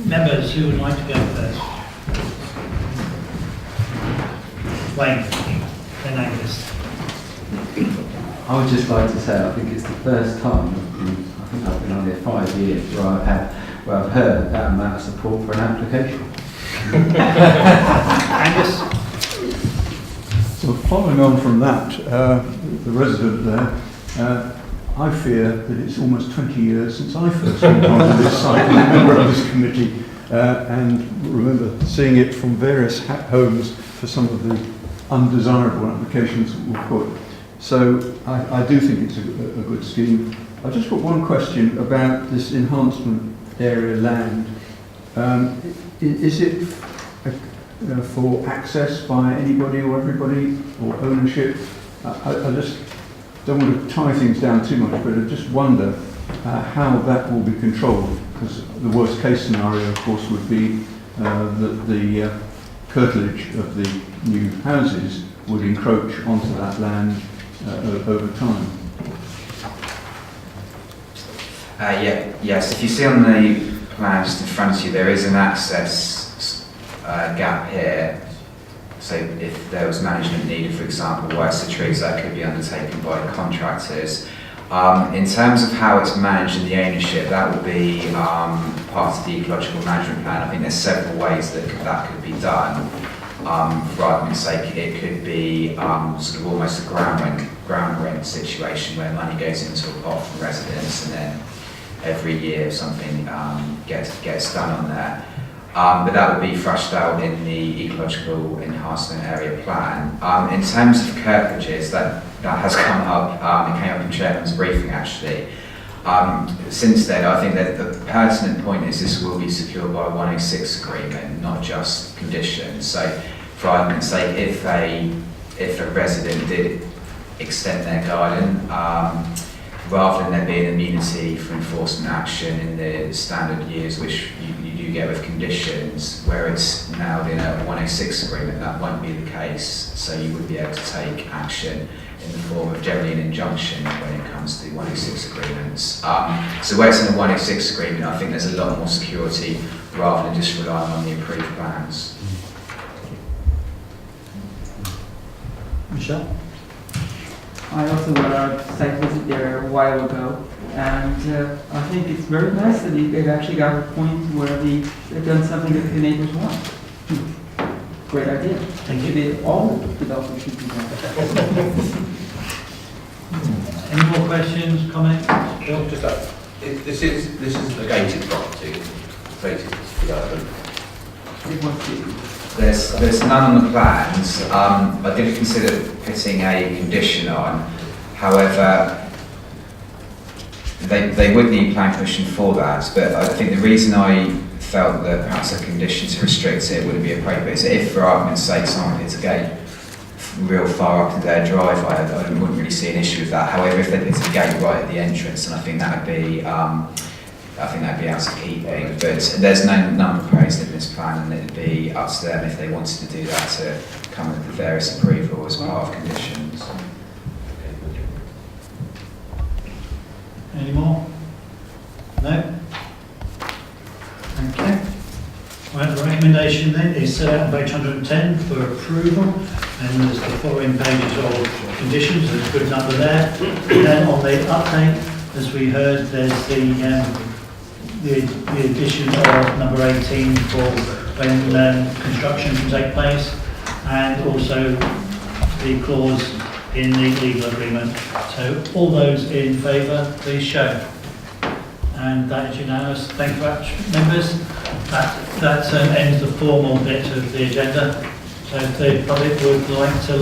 Members who would like to go first? Wayne, then Angus. I would just like to say I think it's the first time, I think I've been on here 5 years, where I've heard that amount of support for an application. Angus? So following on from that, the resident there, I fear that it's almost 20 years since I first went onto this site as a member of this committee, and remember seeing it from various homes for some of the undesirable applications that were put. So I do think it's a good scheme. I've just got one question about this enhancement area land. Is it for access by anybody or everybody, or ownership? I just don't want to tie things down too much, but I just wonder how that will be controlled, because the worst case scenario, of course, would be that the curtilage of the new houses would encroach onto that land over time. Yes, if you see on the plan just in front of you, there is an access gap here. So if there was management needed, for example, wires to trees, that could be undertaken by contractors. In terms of how it's managed and the ownership, that will be part of the ecological management plan. I think there's several ways that could be done. For argument's sake, it could be sort of almost a ground rent situation where money goes into a pot from residents, and then every year something gets done on there. But that would be thrashed out in the ecological enhancement area plan. In terms of curtilages, that has come up. It came up in Chairman's briefing actually. Since then, I think that the pertinent point is this will be secured by a 106 agreement, not just conditions. So, for argument's sake, if a resident did extend their garden, rather than there being immunity for enforcement action in the standard years, which you do get with conditions, where it's now in a 106 agreement, that won't be the case. So you would be able to take action in the form of generally an injunction when it comes to the 106 agreements. So where it's in a 106 agreement, I think there's a lot more security rather than just relying on the approved plans. Michelle? I also went on a site visit there a while ago, and I think it's very nice that they've actually got a point where they've done something that the neighbors want. Great idea. Thank you. Maybe all developers should do that. Any more questions, comments? Bill? Just that, this is a gated property, gated development. It wants to. There's none on the plans. I did consider putting a condition on. However, they would need plan permission for that. But I think the reason I felt that perhaps a condition to restrict it wouldn't be appropriate is if, for argument's sake, someone hits a gate real far up to their driveway, I wouldn't really see an issue with that. However, if they put a gate right at the entrance, then I think that would be out of keeping, but there's none proposed in this plan, and it'd be up to them if they wanted to do that to come with the various approval as part of conditions. Any more? No? Okay. Right, the recommendation then is set out on page 110 for approval, and there's the following pages of conditions. There's a good number there. And then on the update, as we heard, there's the addition of number 18 for when construction can take place, and also the clause in the legal agreement. So all those in favour, please show. And that is unanimous. Thank you very much, members. That ends the formal bit of the agenda. So if the public would like to